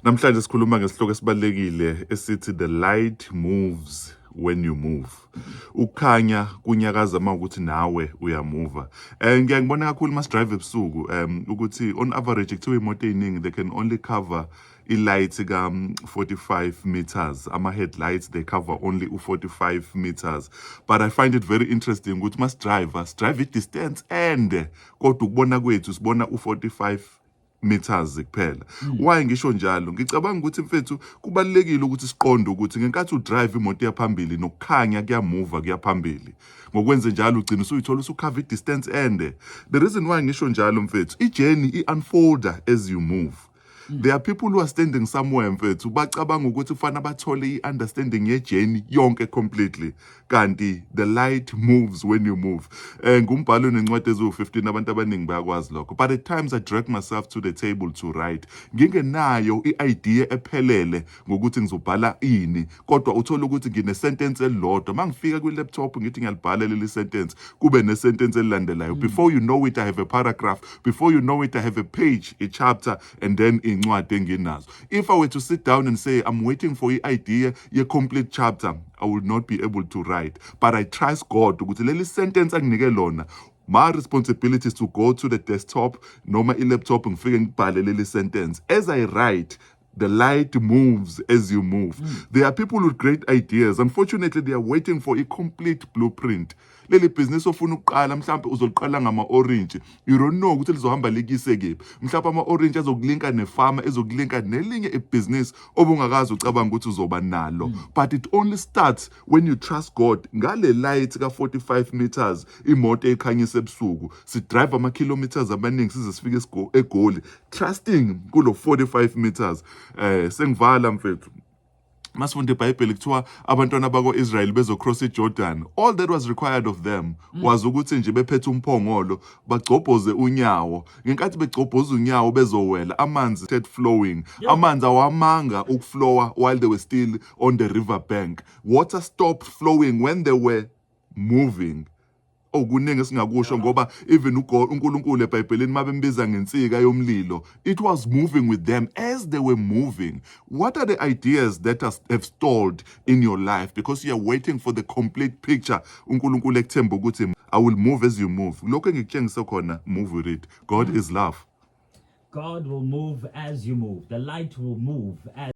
Namhlanje sikhuluma ngesihloko esibalekile esithi the light moves when you move. Ukukhanya kunyakaza mawukuthi nawe uyamuva. Ngiyangibona kakhulu mas-drive ebusuku ukuthi on average kuthiwa imoto eziningi they can only cover i-light ka 45 meters. Ama-headlights they cover only 45 meters. But I find it very interesting ukuthi mas-drive i-distance ende kodwa ukubona kwethu sibona u-45 meters kuphela. Why ngisho njalo? Ngicabanga ukuthi mfethu kubalekile ukuthi siqonde ukuthi ngenkathi udrive imoto yaphambili nokukhanya kuyamuva kuyaphambili. Ngokwenze njalo ugcina usuyithola usukhava i-distance ende. The reason why ngisho njalo mfethu, i-journey i-unfolder as you move. There are people who are standing somewhere mfethu bacabanga ukuthi ufana bathole i-understanding ye-journey yonke completely. Kanti the light moves when you move. Ngumbhalo nencwadi eziwu-15 abantu abaningi bayakwazi lokho. But at times I drag myself to the table to write. Ngingenayo i-idea ephelele ngokuthi ngizobhala ini. Kodwa uthola ukuthi ngine-sentence elilodwa. Mangifika kwi-laptop ngithi ngiyalibhala leli sentence kube ne-sentence elilandelayo. Before you know it I have a paragraph. Before you know it I have a page, a chapter, and then incwadi enginazo. If I were to sit down and say I'm waiting for the idea, a complete chapter, I would not be able to write. But I trust God ukuthi leli sentence anginike lona. My responsibility is to go to the desktop, noma i-laptop ngifike ngibhale leli sentence. As I write, the light moves as you move. There are people with great ideas. Unfortunately, they are waiting for a complete blueprint. Leli business ofuna ukuqala mhlawumbe uzoliqala ngama-orange. You don't know ukuthi lizohamba likise kephi. Mhlawumbe ama-orange azokulinka nefama, ezokulinka nelinye ibusiness obungakazi ucabanga ukuthi uzoba nalo. But it only starts when you trust God. Ngale light ka 45 meters imoto ekhanyisa ebusuku. Si drive ama-kilometers amaningi size sifike eGoli. Trusting kulo 45 meters. Sengivala mfethu. Masifunda iBhayibheli kuthiwa abantwana bako-Israyeli bezocross iJordan. All that was required of them was ukuthi nje bephethe umphongolo bagcobhoze unyawo. Ngenkathi begcobhoza unyawo bezowela amanzi started flowing. Amanzi awamanga ukuflowa while they were still on the river bank. Water stopped flowing when they were moving. Kuningi singakusho ngoba even uNkulunkulu eBhayibhelini mabembiza ngensika yomlilo, it was moving with them as they were moving. What are the ideas that have stalled in your life because you are waiting for the complete picture? uNkulunkulu ekuthemba ukuthi I will move as you move. Lokho engikutshengisa khona, move with it. God is love. God will move as you move. The light will move as